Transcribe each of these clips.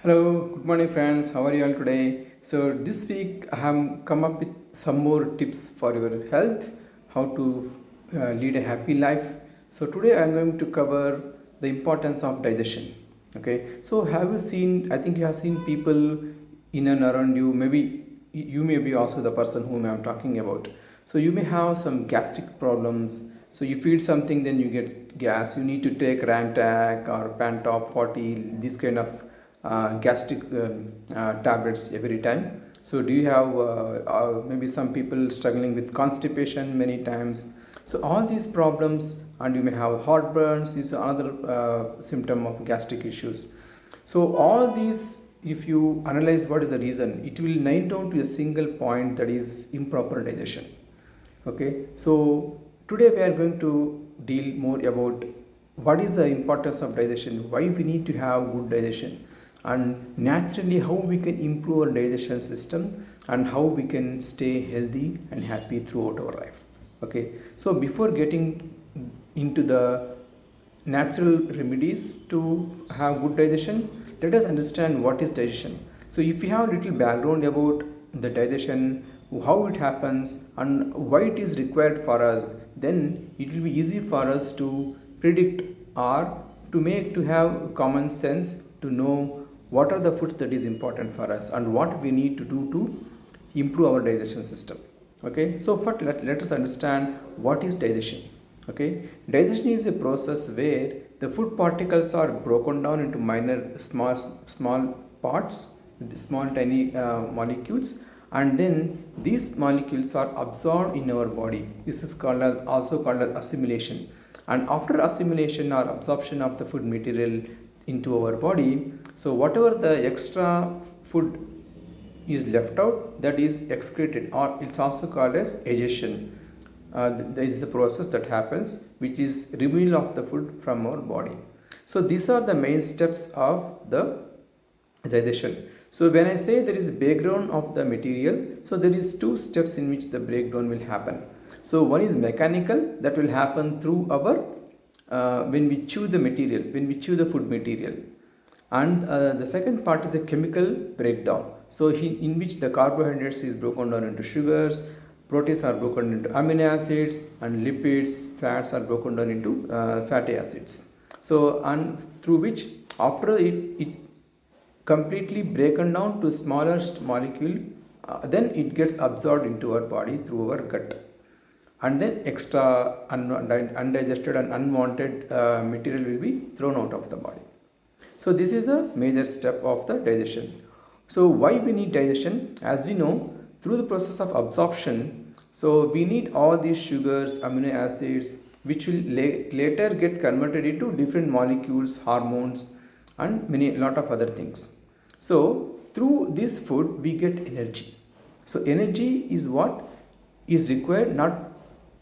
Hello, good morning, friends. How are you all today? So, this week I have come up with some more tips for your health, how to lead a happy life. So, today I am going to cover the importance of digestion. Okay, so have you seen? I think you have seen people in and around you. Maybe you may be also the person whom I am talking about. So, you may have some gastric problems. So, you feed something, then you get gas. You need to take Rantac or Pantop 40, this kind of gastric tablets every time. So do you have maybe some people struggling with constipation many times? So all these problems, and you may have heartburns is another symptom of gastric issues. So all these, if you analyze what is the reason, it will nail down to a single point, that is improper digestion. Okay, so today we are going to deal more about what is the importance of digestion, why we need to have good digestion, and naturally how we can improve our digestion system and how we can stay healthy and happy throughout our life. Okay, so before getting into the natural remedies to have good digestion, let us understand what is digestion. So if you have a little background about the digestion, how it happens and why it is required for us, then it will be easy for us to predict or to have common sense to know what are the foods that is important for us and what we need to do to improve our digestion system. Okay, so first let us understand what is digestion. Okay, digestion is a process where the food particles are broken down into minor small parts, small tiny molecules, and then these molecules are absorbed in our body. This is also called as assimilation. And after assimilation or absorption of the food material into our body, so whatever the extra food is left out, that is excreted, or it's also called as digestion. There is a process that happens which is removal of the food from our body. So these are the main steps of the digestion. So when I say there is background of the material, so there is two steps in which the breakdown will happen. So one is mechanical, that will happen through our when we chew the material, when we chew the food material, and the second part is a chemical breakdown. So in which the carbohydrates is broken down into sugars, proteins are broken into amino acids, and lipids, fats are broken down into fatty acids. So and through which after it completely broken down to smallest molecule, then it gets absorbed into our body through our gut, and then extra undigested and unwanted material will be thrown out of the body. So this is a major step of the digestion. So why we need digestion? As we know, through the process of absorption, so we need all these sugars, amino acids, which will later get converted into different molecules, hormones, and many lot of other things. So through this food we get energy. So energy is what is required, not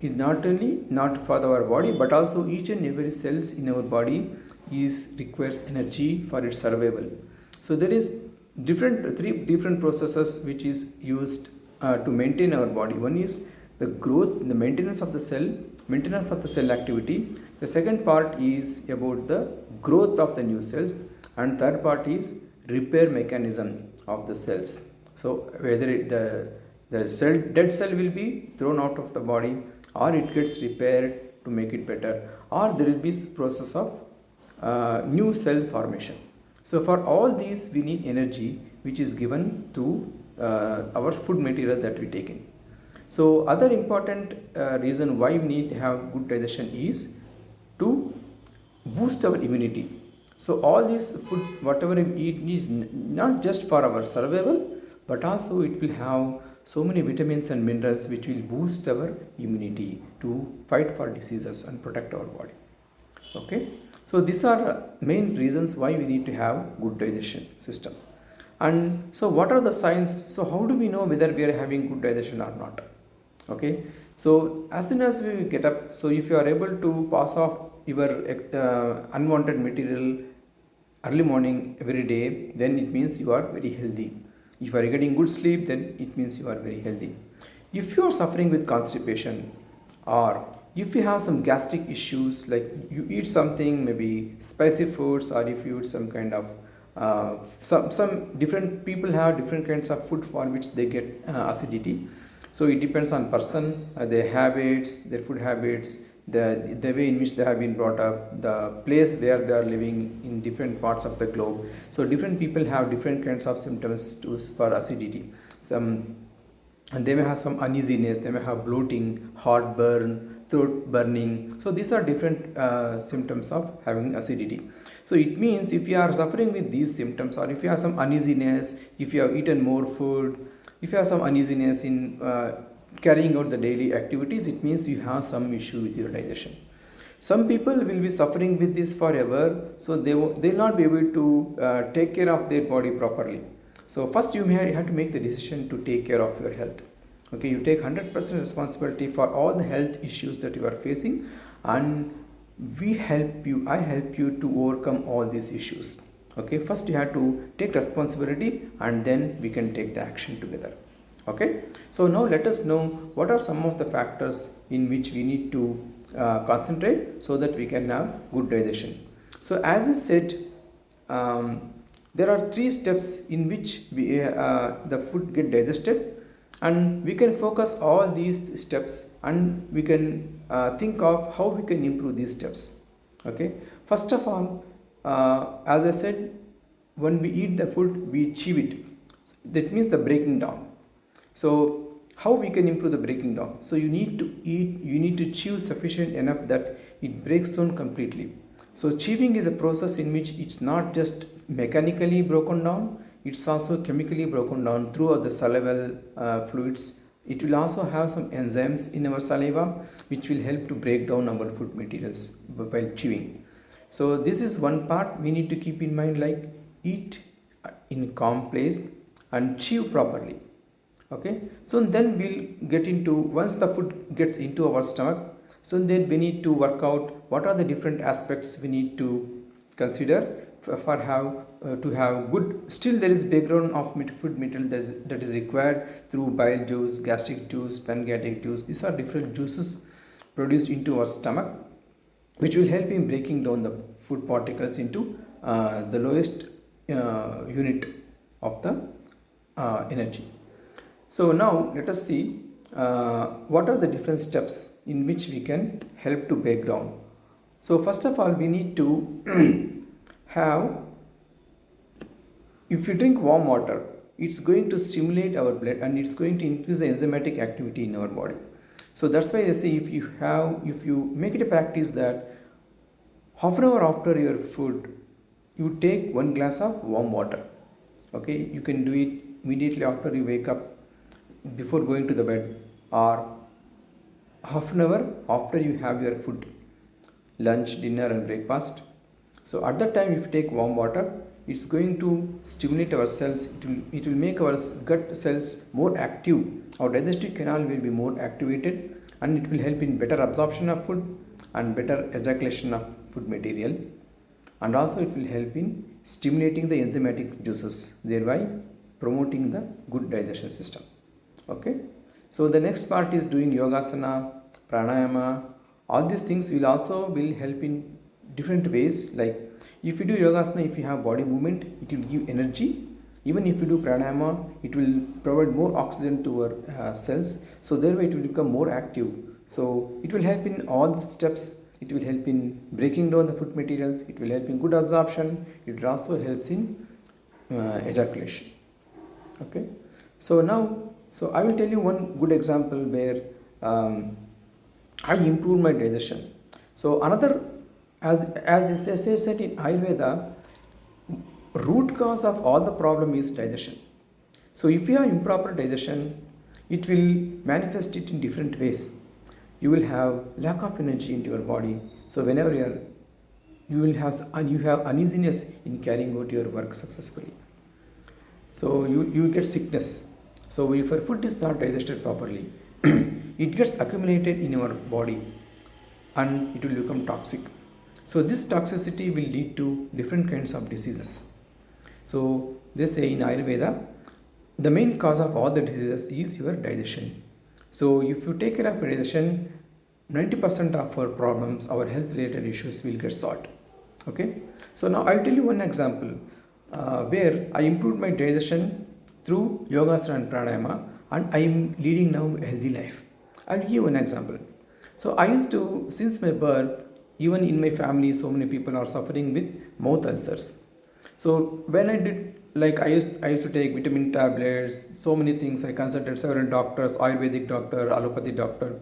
only not for our body but also each and every cells in our body is requires energy for its survival. So there is three different processes which is used to maintain our body. One is the growth, the maintenance of the cell activity. The second part is about the growth of the new cells, and third part is repair mechanism of the cells. So whether the dead cell will be thrown out of the body, or it gets repaired to make it better, or there will be process of new cell formation. So for all these we need energy which is given to our food material that we take in. So other important reason why we need to have good digestion is to boost our immunity. So all this food whatever we eat is not just for our survival, but also it will have so many vitamins and minerals which will boost our immunity to fight for diseases and protect our body. Okay, so these are main reasons why we need to have good digestion system. And so what are the signs? So how do we know whether we are having good digestion or not? Okay, so as soon as we get up, so if you are able to pass off your unwanted material early morning every day, then it means you are very healthy. If you are getting good sleep, then it means you are very healthy. If you are suffering with constipation, or if you have some gastric issues, like you eat something maybe spicy foods, or if you eat some kind of Some different people have different kinds of food for which they get acidity. So it depends on person, their habits, their food habits, the way in which they have been brought up, the place where they are living in different parts of the globe. So different people have different kinds of symptoms for acidity. Some, and they may have some uneasiness, they may have bloating, heartburn, throat burning. So these are different symptoms of having acidity. So it means if you are suffering with these symptoms, or if you have some uneasiness, if you have eaten more food, if you have some uneasiness in carrying out the daily activities, it means you have some issue with your digestion. Some people will be suffering with this forever, so they will not be able to take care of their body properly. So first you may have to make the decision to take care of your health. Okay, you take 100% responsibility for all the health issues that you are facing, and I help you to overcome all these issues. Okay, first you have to take responsibility, and then we can take the action together. Okay, so now let us know what are some of the factors in which we need to concentrate so that we can have good digestion. So as I said, there are 3 steps in which the food get digested, and we can focus all these steps, and we can think of how we can improve these steps. Okay, first of all, as I said, when we eat the food, we chew it. That means the breaking down. So how we can improve the breaking down? So you need to chew sufficient enough that it breaks down completely. So chewing is a process in which it's not just mechanically broken down, it's also chemically broken down through the salivary fluids. It will also have some enzymes in our saliva which will help to break down our food materials while chewing. So this is one part we need to keep in mind, like eat in a calm place and chew properly. Okay, so then we'll get into, once the food gets into our stomach, so then we need to work out what are the different aspects we need to consider for how to have good. Still there is background of food material that is required through bile juice, gastric juice, pancreatic juice. These are different juices produced into our stomach which will help in breaking down the food particles into the lowest unit of the energy. So now let us see what are the different steps in which we can help to break down. So first of all, we need to have, if you drink warm water, it's going to stimulate our blood and it's going to increase the enzymatic activity in our body. So that's why I say if you make it a practice that half an hour after your food, you take 1 glass of warm water. Okay, you can do it immediately after you wake up, before going to the bed, or half an hour after you have your food, lunch, dinner and breakfast. So at that time if you take warm water, it's going to stimulate our cells, it will make our gut cells more active, our digestive canal will be more activated, and it will help in better absorption of food and better ejaculation of food material, and also it will help in stimulating the enzymatic juices, thereby promoting the good digestion system. Okay, so the next part is doing yogasana, pranayama. All these things will help in different ways. Like if you do yogasana, if you have body movement, it will give energy. Even if you do pranayama, it will provide more oxygen to our cells, so thereby it will become more active. So it will help in all the steps. It will help in breaking down the food materials, it will help in good absorption, it also helps in ejaculation. Okay, so now I will tell you one good example where I improved my digestion. So another, as I said in Ayurveda, root cause of all the problem is digestion. So if you have improper digestion, it will manifest it in different ways. You will have lack of energy into your body. So whenever you have uneasiness in carrying out your work successfully. So you get sickness. So if your food is not digested properly, it gets accumulated in your body and it will become toxic. So this toxicity will lead to different kinds of diseases. So they say in Ayurveda, the main cause of all the diseases is your digestion. So if you take care of your digestion, 90% of our problems, our health related issues will get solved. Okay. So now I'll tell you one example. where I improved my digestion through yogasana and pranayama, and I am leading now a healthy life. I'll give you an example. So I used to, since my birth, even in my family, so many people are suffering with mouth ulcers. So when I did, like I used to take vitamin tablets, so many things. I consulted several doctors, Ayurvedic doctor, allopathy doctor.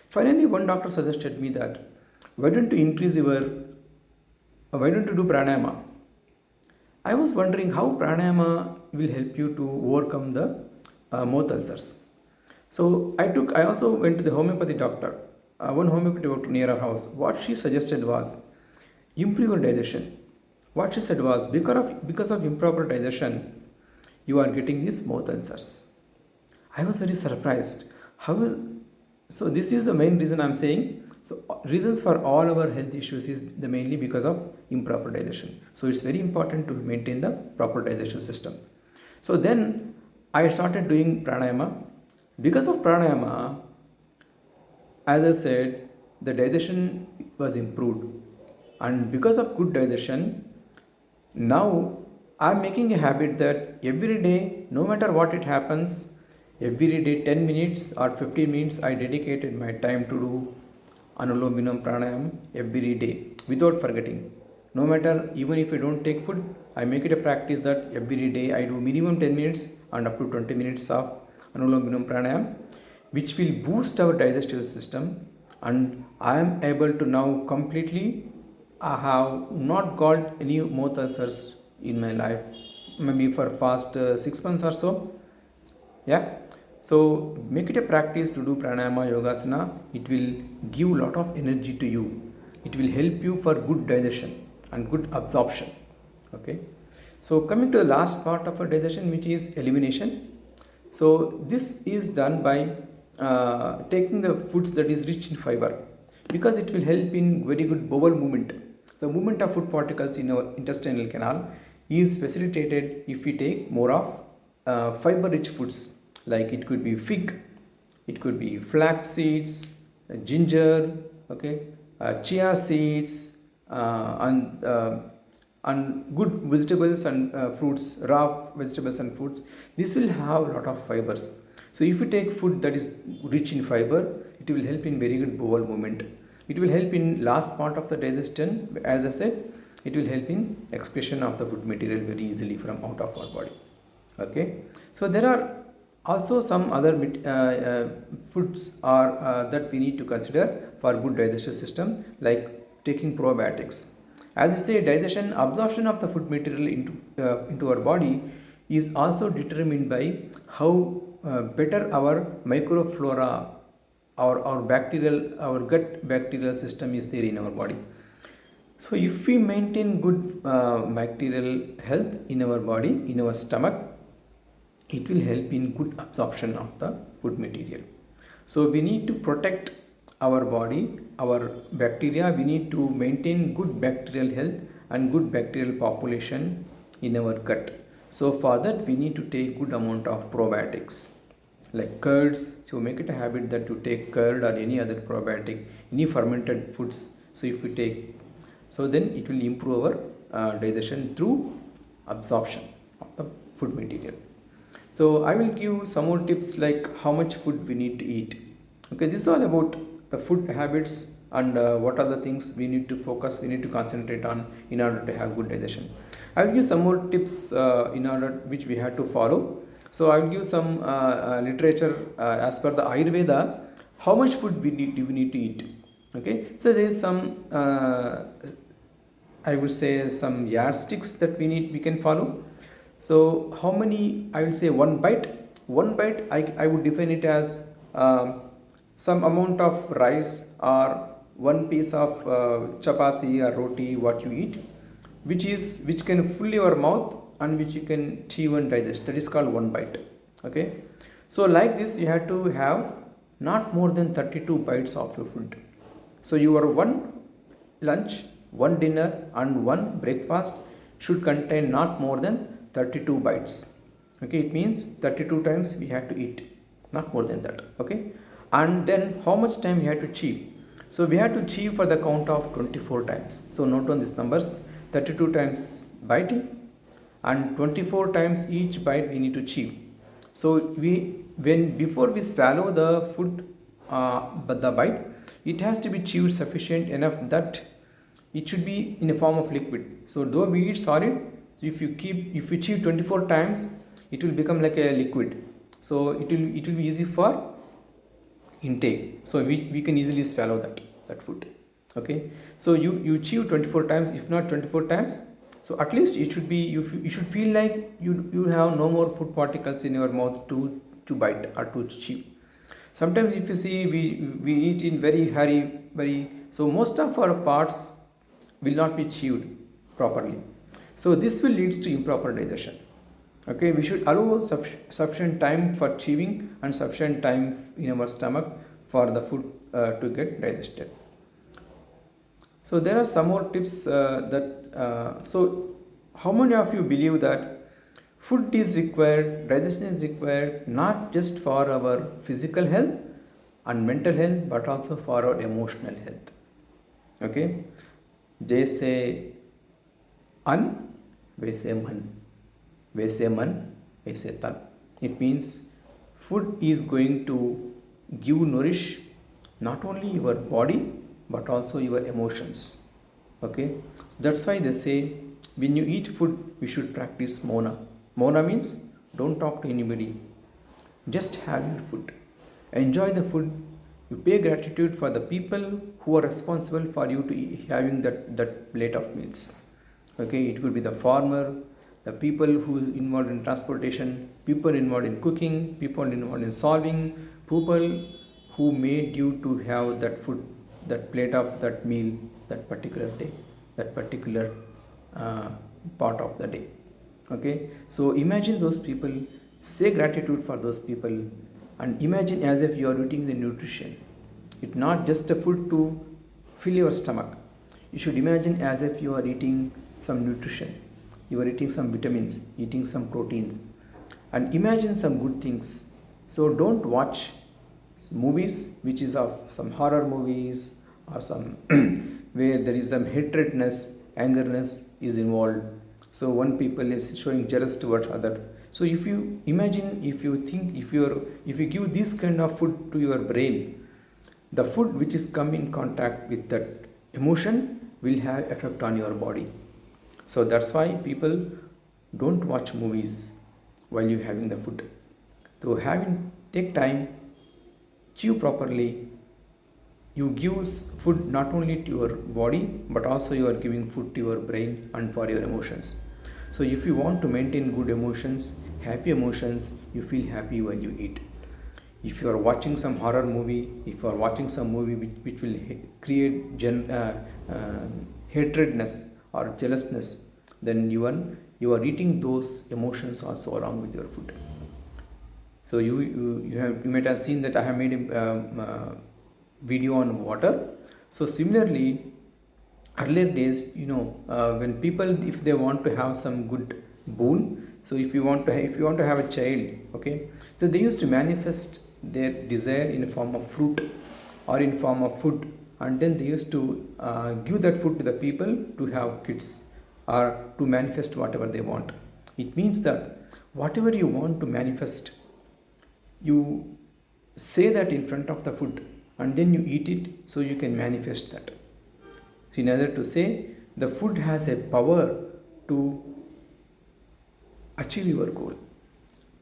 Finally, one doctor suggested me that why don't you increase your, why don't you do pranayama? I was wondering how pranayama will help you to overcome the mouth ulcers. So I also went to the homeopathy doctor, one homeopathy doctor near our house. What she suggested was improve your digestion. What she said was because of improper digestion, you are getting these mouth ulcers. I was very surprised. How is, so this is the main reason I'm saying. So reasons for all our health issues is the mainly because of improper digestion. So it's very important to maintain the proper digestion system. So then I started doing pranayama. Because of pranayama, as I said, the digestion was improved, and because of good digestion, now I'm making a habit that every day, no matter what it happens, every day 10 minutes or 15 minutes I dedicated my time to do Anulom Vinam Pranayam every day without forgetting. No matter, even if I don't take food, I make it a practice that every day I do minimum 10 minutes and up to 20 minutes of Anulom Vinam Pranayam, which will boost our digestive system, and I am able to now completely, I have not got any mouth ulcers in my life, maybe for past 6 months or so. Yeah. So make it a practice to do pranayama, yogasana. It will give a lot of energy to you. It will help you for good digestion and good absorption. Okay. So coming to the last part of our digestion, which is elimination. So this is done by taking the foods that is rich in fiber, because it will help in very good bowel movement. The movement of food particles in our intestinal canal is facilitated if we take more of fiber rich foods, like it could be fig, it could be flax seeds, ginger, okay, chia seeds, and good vegetables and fruits, raw vegetables and fruits. This will have a lot of fibers. So if you take food that is rich in fiber, it will help in very good bowel movement. It will help in last part of the digestion. As I said, it will help in excretion of the food material very easily from out of our body. Okay. So there are also some other foods are that we need to consider for good digestive system, like taking probiotics. As you say, digestion, absorption of the food material into our body is also determined by how better our microflora, our bacterial, our gut bacterial system is there in our body. So if we maintain good bacterial health in our body, in our stomach, it will help in good absorption of the food material. So we need to protect our body, our bacteria. We need to maintain good bacterial health and good bacterial population in our gut. So for that we need to take good amount of probiotics like curds. So make it a habit that you take curd or any other probiotic, any fermented foods. So if we take, so then it will improve our digestion through absorption of the food material. So I will give some more tips like how much food we need to eat. Okay, this is all about the food habits and what are the things we need to focus, we need to concentrate on in order to have good digestion. I will give some more tips in order which we have to follow. So I will give some literature as per the Ayurveda, how much food we need to eat. Okay, so there is some I would say some yardsticks that we can follow. So how many, I will say one bite. One bite I would define it as some amount of rice or one piece of chapati or roti what you eat, which can fill your mouth and which you can chew and digest. That is called one bite. Okay. So like this you have to have not more than 32 bites of your food. So your one lunch, one dinner and one breakfast should contain not more than 32 bites. Okay, it means 32 times we have to eat, not more than that. Okay, and then how much time we have to chew? So we have to chew for the count of 24 times. So note on these numbers: 32 times biting, and 24 times each bite we need to chew. So before we swallow the food, but the bite, it has to be chewed sufficient enough that it should be in a form of liquid. So though we eat solid, if you chew 24 times, it will become like a liquid. So it will be easy for intake. So we can easily swallow that food. Okay. So you chew 24 times, if not 24 times. So at least it should be, you should feel like you have no more food particles in your mouth to bite or to chew. Sometimes if you see, we eat in very hurry, so most of our parts will not be chewed properly. So this will lead to improper digestion. Okay, we should allow sufficient time for chewing and sufficient time in our stomach for the food to get digested. So there are some more tips so how many of you believe that food is required, digestion is required not just for our physical health and mental health, but also for our emotional health. Okay, जैसे अन्न वैसे मन, वैसे मन वैसे तन. It means food is going to give nourish not only your body but also your emotions. Okay, so that's why they say when you eat food we should practice mona. Mona means don't talk to anybody, just have your food, enjoy the food. You pay gratitude for the people who are responsible for you to having that plate of meals. Okay, it could be the farmer, the people who is involved in transportation, people involved in cooking, people involved in solving, people who made you to have that food, that plate of that meal, that particular day, that particular part of the day. Okay, so imagine those people, say gratitude for those people, and imagine as if you are eating the nutrition. It's not just a food to fill your stomach. You should imagine as if you are eating some nutrition. You are eating some vitamins, eating some proteins, and imagine some good things. So don't watch movies which is of some horror movies or some where there is some hatredness, angerness is involved. So one people is showing jealous towards other. So if you imagine, if you think, if you give this kind of food to your brain, the food which is come in contact with that emotion will have effect on your body. So that's why people don't watch movies while you having the food. So take time, chew properly. You give food not only to your body but also you are giving food to your brain and for your emotions. So if you want to maintain good emotions, happy emotions, you feel happy when you eat. If you are watching some horror movie, if you are watching some movie which will create hatredness or jealousness, then you are eating those emotions also along with your food. So you might have seen that I have made a video on water. So similarly, earlier days, when people, if they want to have some good boon, so if you want to have a child, okay, so they used to manifest their desire in a form of fruit or in form of food, and then they used to give that food to the people to have kids or to manifest whatever they want. It means that whatever you want to manifest, you say that in front of the food and then you eat it so you can manifest that. So in order to say, the food has a power to achieve your goal.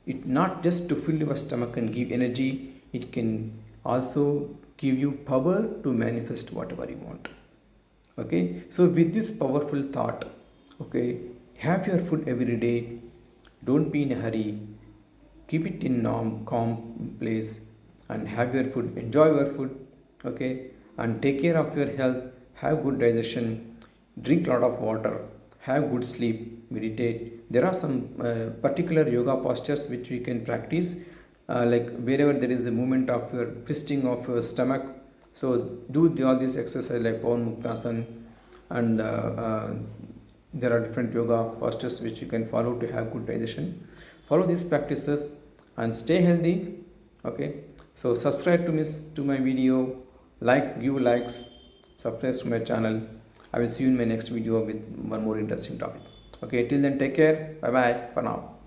It not just to fill your stomach and give energy, it can also give you power to manifest whatever you want. Okay, so with this powerful thought, okay, have your food every day, don't be in a hurry, keep it in calm place and have your food, enjoy your food, okay, and take care of your health, have good digestion, drink lot of water, have good sleep, meditate. There are some particular yoga postures which we can practice, like wherever there is the movement of your twisting of your stomach. So do all these exercises like Pawan Muktasan, and there are different yoga postures which you can follow to have good digestion. Follow these practices and stay healthy. Okay, so subscribe to my video, give likes, subscribe to my channel. I will see you in my next video with one more interesting topic. Okay, till then, take care. Bye bye for now.